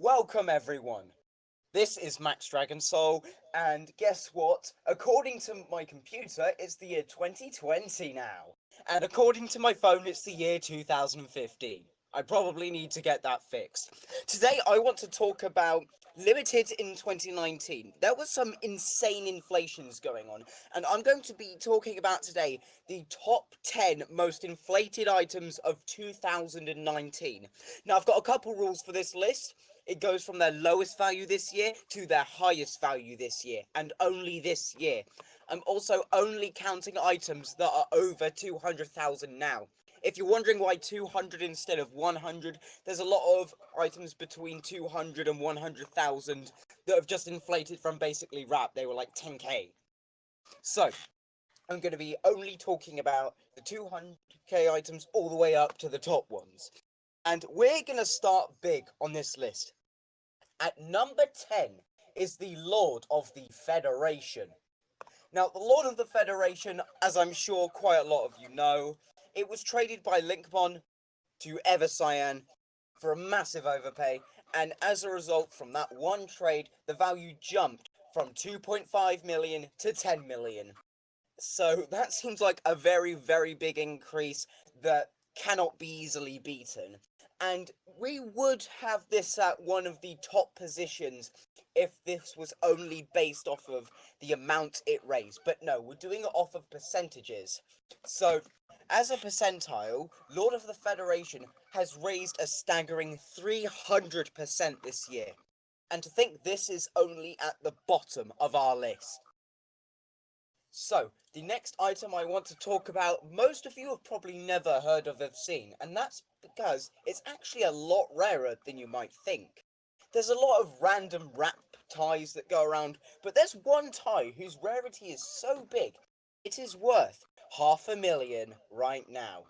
Welcome everyone. This is Max Dragon Soul, and guess what? According to my computer, it's the year 2020 now. And according to my phone, it's the year 2015. I probably need to get that fixed. Today, I want to talk about Limited in 2019. There was some insane inflations going on, and I'm going to be talking about today the top 10 most inflated items of 2019. Now, I've got a couple rules for this list. It goes from their lowest value this year to their highest value this year, and only this year. I'm also only counting items that are over 200,000 now. If you're wondering why 200 instead of 100, there's a lot of items between 200 and 100,000 that have just inflated from basically wrap. They were like 10k. So, I'm going to be only talking about the 200k items all the way up to the top ones. And we're going to start big on this list. At number 10 is the Lord of the Federation. Now, the Lord of the Federation, as I'm sure quite a lot of you know, it was traded by Linkmon to Evercyan for a massive overpay, and as a result from that one trade, the value jumped from 2.5 million to 10 million. So that seems like a very, very big increase that cannot be easily beaten. And we would have this at one of the top positions if this was only based off of the amount it raised. But no, we're doing it off of percentages. So, as a percentile, Lord of the Federation has raised a staggering 300% this year. And to think this is only at the bottom of our list. So, the next item I want to talk about, most of you have probably never heard of or seen, and that's because it's actually a lot rarer than you might think. There's a lot of random wrap ties that go around, but there's one tie whose rarity is so big, it is worth 500,000 right now.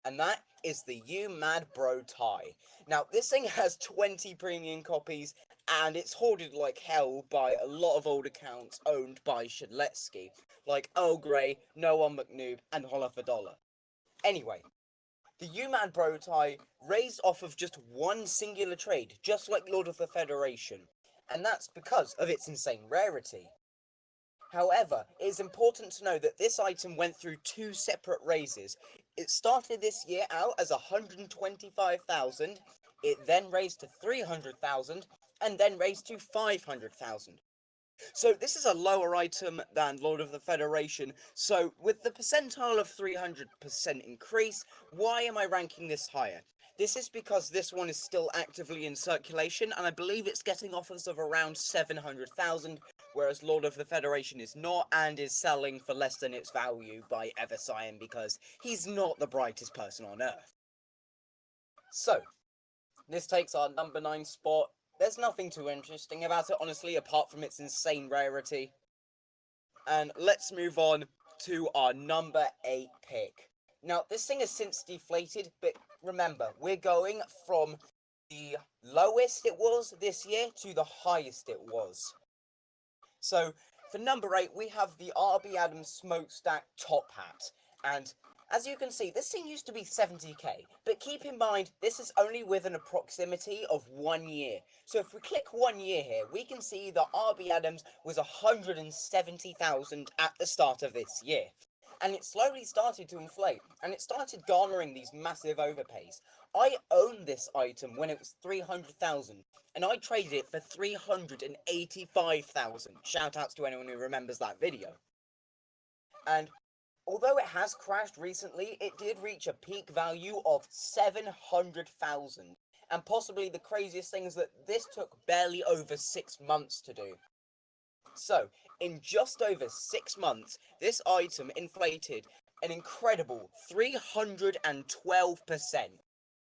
And that is the You Mad Bro tie. Now, this thing has 20 premium copies, and it's hoarded like hell by a lot of old accounts owned by Shadletsky, like Earl Grey, No One McNoob, and Holla for Dollar. Anyway, the You Mad Bro tie raised off of just one singular trade, just like Lord of the Federation, and that's because of its insane rarity. However, it is important to know that this item went through two separate raises. It started this year out as 125,000, it then raised to 300,000, and then raised to 500,000. So this is a lower item than Lord of the Federation, so with the percentile of 300% increase, why am I ranking this higher? This is because this one is still actively in circulation, and I believe it's getting offers of around 700,000, whereas Lord of the Federation is not, and is selling for less than its value by Evercyan because he's not the brightest person on earth. So, this takes our number 9 spot. There's nothing too interesting about it, honestly, apart from its insane rarity. And let's move on to our number 8 pick. Now, this thing has since deflated, but remember, we're going from the lowest it was this year to the highest it was. So, for number 8, we have the RB Adams Smokestack Top Hat. And as you can see, this thing used to be 70k, but keep in mind, this is only within a proximity of 1 year. So if we click 1 year here, we can see that RB Adams was 170,000 at the start of this year. And it slowly started to inflate, and it started garnering these massive overpays. I owned this item when it was 300,000, and I traded it for 385,000. Shoutouts to anyone who remembers that video. And although it has crashed recently, it did reach a peak value of 700,000. And possibly the craziest thing is that this took barely over 6 months to do. So, in just over 6 months, this item inflated an incredible 312%.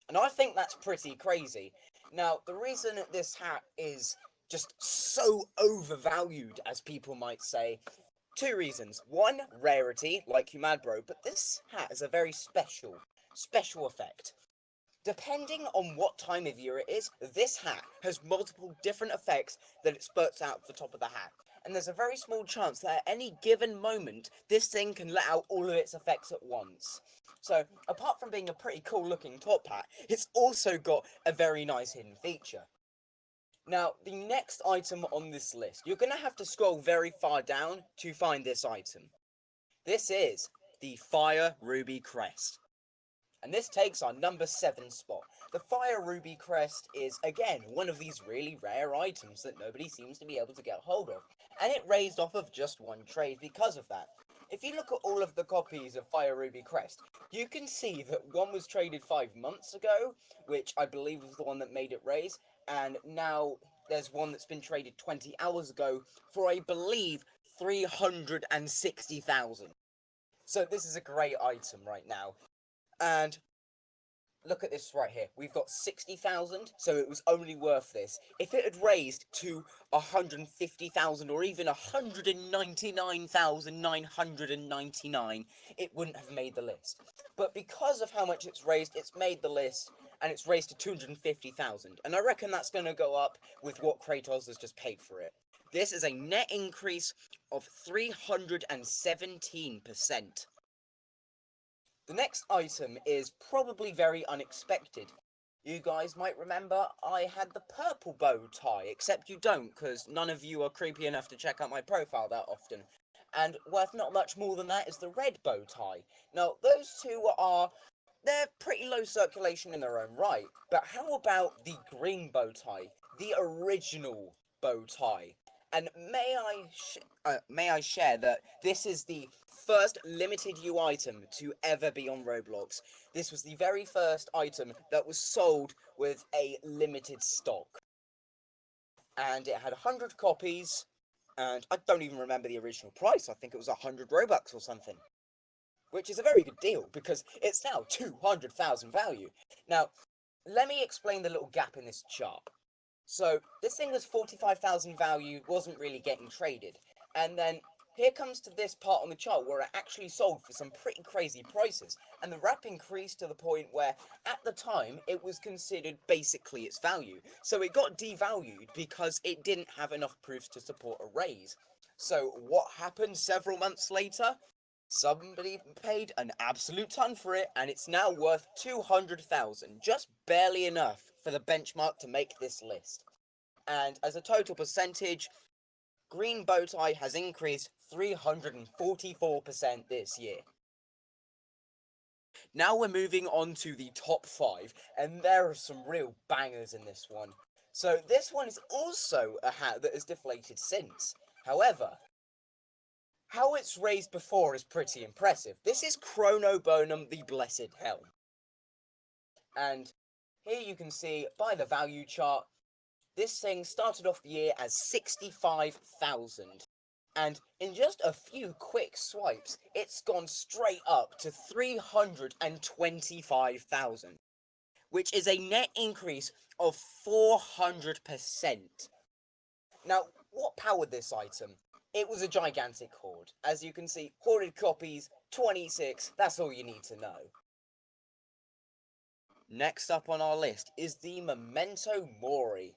And I think that's pretty crazy. Now, the reason this hat is just so overvalued, as people might say, two reasons. One, rarity, like You Mad Bro, but this hat is a very special effect. Depending on what time of year it is, this hat has multiple different effects that it spurts out the top of the hat. And there's a very small chance that at any given moment, this thing can let out all of its effects at once. So, apart from being a pretty cool looking top hat, it's also got a very nice hidden feature. Now, the next item on this list, you're going to have to scroll very far down to find this item. This is the Fire Ruby Crest. And this takes our number 7 spot. The Fire Ruby Crest is, again, one of these really rare items that nobody seems to be able to get hold of. And it raised off of just one trade because of that. If you look at all of the copies of Fire Ruby Crest, you can see that one was traded 5 months ago, which I believe was the one that made it raise, and now there's one that's been traded 20 hours ago for, I believe, 360,000. So this is a great item right now. And look at this right here. We've got 60,000, so it was only worth this. If it had raised to 150,000 or even 199,999, it wouldn't have made the list. But because of how much it's made the list, and it's raised to 250,000. And I reckon that's going to go up with what Kratos has just paid for it. This is a net increase of 317%. The next item is probably very unexpected. You guys might remember I had the purple bow tie, except you don't, because none of you are creepy enough to check out my profile that often. And worth not much more than that is the red bow tie. Now, those two they're pretty low circulation in their own right, but how about the green bow tie, the original bow tie? And may I share that this is the first limited U item to ever be on Roblox. This was the very first item that was sold with a limited stock. And it had 100 copies, and I don't even remember the original price. I think it was 100 Robux or something. Which is a very good deal, because it's now 200,000 value. Now, let me explain the little gap in this chart. So, this thing was 45,000 value, wasn't really getting traded. And then, here comes to this part on the chart where it actually sold for some pretty crazy prices. And the wrap increased to the point where, at the time, it was considered basically its value. So it got devalued because it didn't have enough proofs to support a raise. So, what happened several months later? Somebody paid an absolute ton for it, and it's now worth 200,000, just barely enough for the benchmark to make this list. And as a total percentage, green bow tie has increased 344% this year. Now we're moving on to the top 5, and there are some real bangers in this one. So this one is also a hat that has deflated since. However, how it's raised before is pretty impressive. This is Chrono Bonum, the Blessed Helm. And here you can see, by the value chart, this thing started off the year as 65,000. And in just a few quick swipes, it's gone straight up to 325,000. Which is a net increase of 400%. Now, what powered this item? It was a gigantic hoard. As you can see, hoarded copies, 26, that's all you need to know. Next up on our list is the Memento Mori.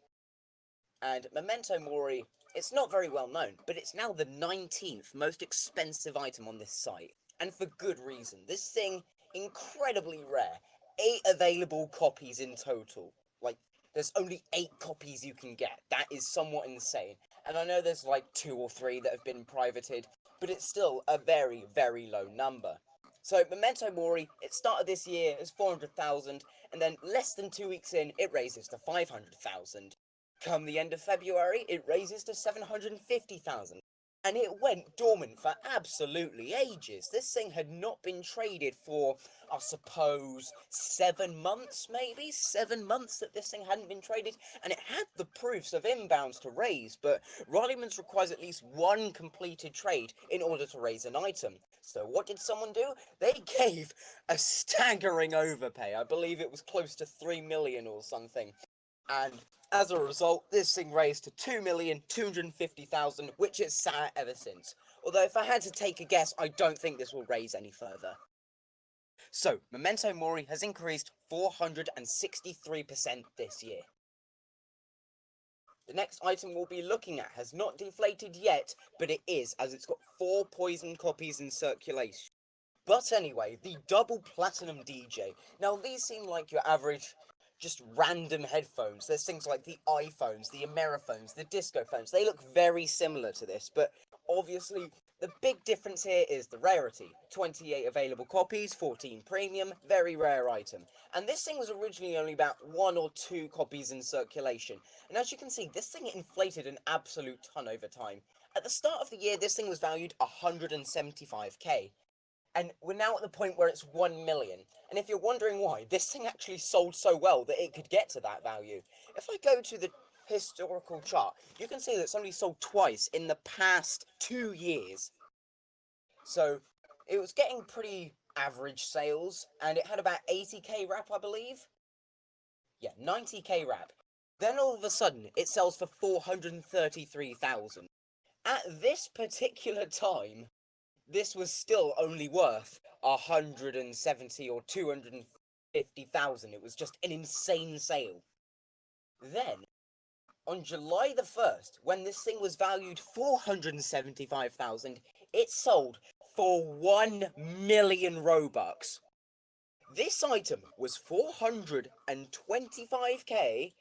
And Memento Mori, it's not very well known, but it's now the 19th most expensive item on this site. And for good reason. This thing, incredibly rare. 8 available copies in total. Like, there's only 8 copies you can get. That is somewhat insane. And I know there's like 2 or 3 that have been privated, but it's still a very, very low number. So Memento Mori, it started this year as 400,000, and then less than 2 weeks in, it raises to 500,000. Come the end of February, it raises to 750,000. And it went dormant for absolutely ages. This thing had not been traded for, I suppose, 7 months, maybe? 7 months that this thing hadn't been traded. And it had the proofs of inbounds to raise, but Rodimans requires at least 1 completed trade in order to raise an item. So what did someone do? They gave a staggering overpay. I believe it was close to 3 million or something. And as a result, this thing raised to 2,250,000, which it's sat ever since. Although if I had to take a guess, I don't think this will raise any further. So, Memento Mori has increased 463% this year. The next item we'll be looking at has not deflated yet, but it is, as it's got 4 poison copies in circulation. But anyway, the double platinum DJ. Now, these seem like your average just random headphones. There's things like the iPhones, the Ameriphones, the disco phones. They look very similar to this, but obviously the big difference here is the rarity. 28 available copies, 14 premium, very rare item. And this thing was originally only about 1 or 2 copies in circulation. And as you can see, this thing inflated an absolute ton over time. At the start of the year, this thing was valued 175k. And we're now at the point where it's 1 million. And if you're wondering why, this thing actually sold so well that it could get to that value. If I go to the historical chart, you can see that it's only sold twice in the past 2 years. So it was getting pretty average sales, and it had about 80k wrap, I believe. Yeah, 90k wrap. Then all of a sudden, it sells for 433,000. At this particular time, this was still only worth 170 or 250,000. It was just an insane sale. Then, on July the 1st, when this thing was valued 475,000, it sold for 1 million Robux. This item was 425k,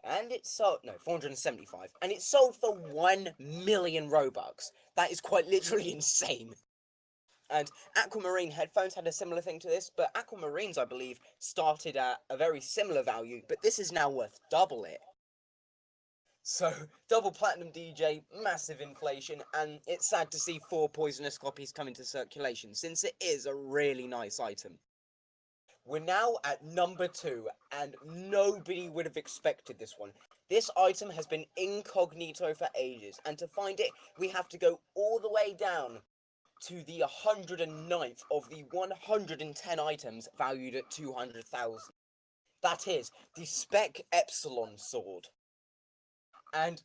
and it sold, no, 475, and it sold for 1 million Robux. That is quite literally insane. And Aquamarine headphones had a similar thing to this, but Aquamarines, I believe, started at a very similar value, but this is now worth double it. So, double platinum DJ, massive inflation, and it's sad to see 4 poisonous copies come into circulation, since it is a really nice item. We're now at number 2, and nobody would have expected this one. This item has been incognito for ages, and to find it, we have to go all the way down to the 109th of the 110 items valued at 200,000. That is the Spec Epsilon sword. And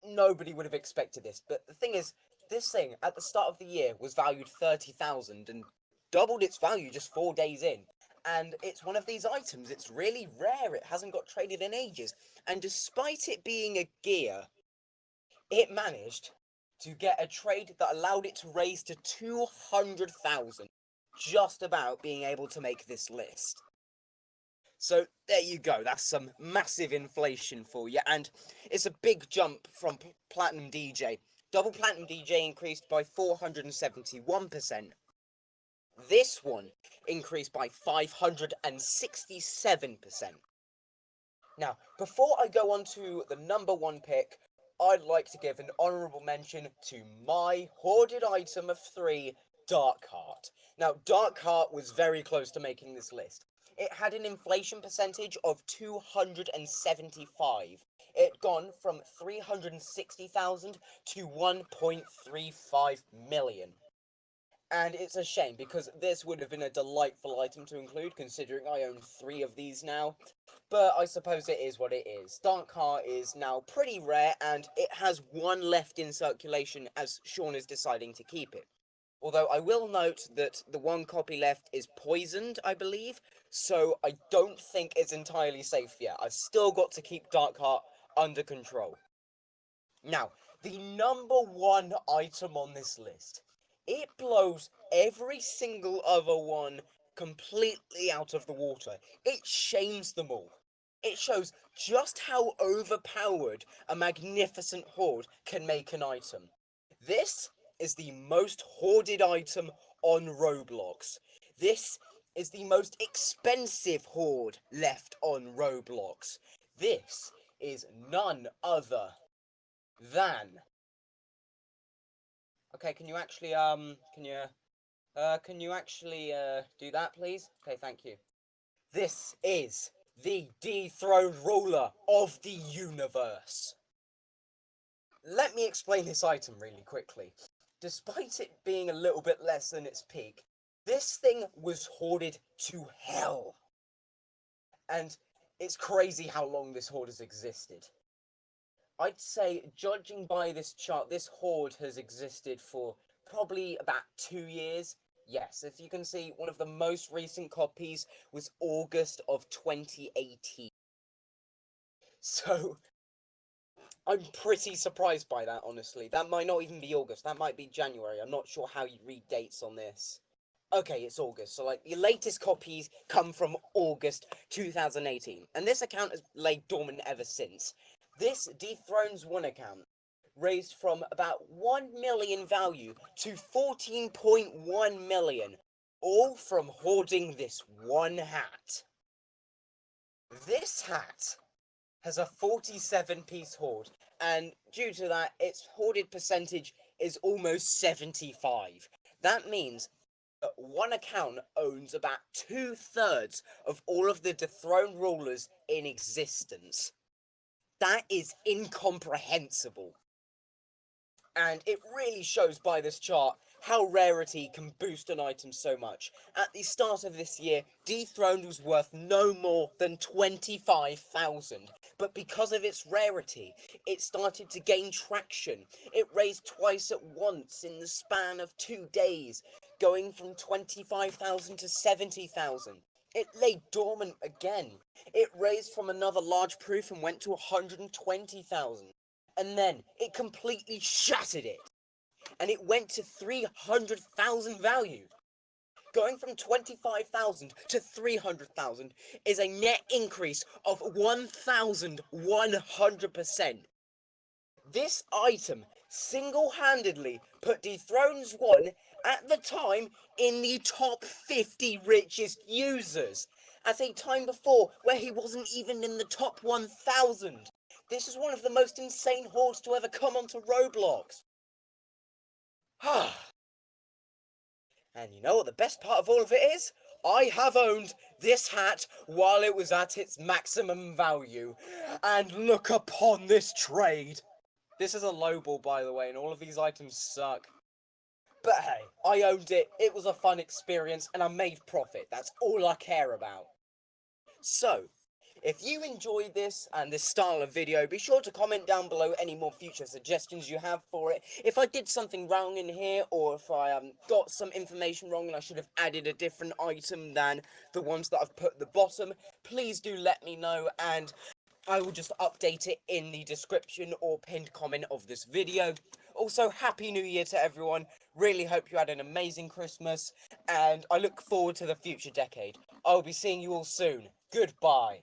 nobody would have expected this, but the thing is, this thing at the start of the year was valued 30,000 and doubled its value just 4 days in. And it's one of these items, it's really rare, it hasn't got traded in ages. And despite it being a gear, it managed to get a trade that allowed it to raise to 200,000, just about being able to make this list. So there you go, that's some massive inflation for you, and it's a big jump from Platinum DJ. Double Platinum DJ increased by 471%. This one increased by 567%. Now, before I go on to the number 1 pick, I'd like to give an honourable mention to my hoarded item of 3, Dark Heart. Now, Dark Heart was very close to making this list. It had an inflation percentage of 275. It gone from 360,000 to 1.35 million. And it's a shame, because this would have been a delightful item to include, considering I own 3 of these now. But I suppose it is what it is. Dark Heart is now pretty rare, and it has 1 left in circulation, as Sean is deciding to keep it. Although I will note that the 1 copy left is poisoned, I believe, so I don't think it's entirely safe yet. I've still got to keep Dark Heart under control. Now, the number 1 item on this list. It blows every single other one completely out of the water. It shames them all. It shows just how overpowered a magnificent hoard can make an item. This is the most hoarded item on Roblox. This is the most expensive hoard left on Roblox. This is none other than... Okay, can you actually, do that, please? Okay, thank you. This is the dethroned ruler of the universe. Let me explain this item really quickly. Despite it being a little bit less than its peak, this thing was hoarded to hell. And it's crazy how long this hoard has existed. I'd say, judging by this chart, this hoard has existed for probably about 2 years. Yes, if you can see, one of the most recent copies was August of 2018. So, I'm pretty surprised by that, honestly. That might not even be August, that might be January. I'm not sure how you read dates on this. Okay, it's August, so like the latest copies come from August 2018, and this account has laid dormant ever since. This Dethrones 1 account raised from about 1 million value to 14.1 million, all from hoarding this one hat. This hat has a 47-piece hoard, and due to that, its hoarded percentage is almost 75. That means that one account owns about 2/3 of all of the dethroned rulers in existence. That is incomprehensible. And it really shows by this chart how rarity can boost an item so much. At the start of this year, Dethroned was worth no more than 25,000, but because of its rarity, it started to gain traction. It raised twice at once in the span of 2 days, going from 25,000 to 70,000. It lay dormant again. It raised from another large proof and went to 120,000. And then it completely shattered it, and it went to 300,000 value. Going from 25,000 to 300,000 is a net increase of 1,100%. This item single-handedly put Dethrones 1 at the time in the top 50 richest users, at a time before where he wasn't even in the top 1,000. This is one of the most insane hoards to ever come onto Roblox. And you know what the best part of all of it is? I have owned this hat while it was at its maximum value. And look upon this trade. This is a lowball, by the way, and all of these items suck. But hey, I owned it, it was a fun experience, and I made profit. That's all I care about. So, if you enjoyed this and this style of video, be sure to comment down below any more future suggestions you have for it. If I did something wrong in here, or if I got some information wrong and I should have added a different item than the ones that I've put at the bottom, please do let me know, and I will just update it in the description or pinned comment of this video. Also, Happy New Year to everyone. Really hope you had an amazing Christmas, and I look forward to the future decade. I'll be seeing you all soon. Goodbye.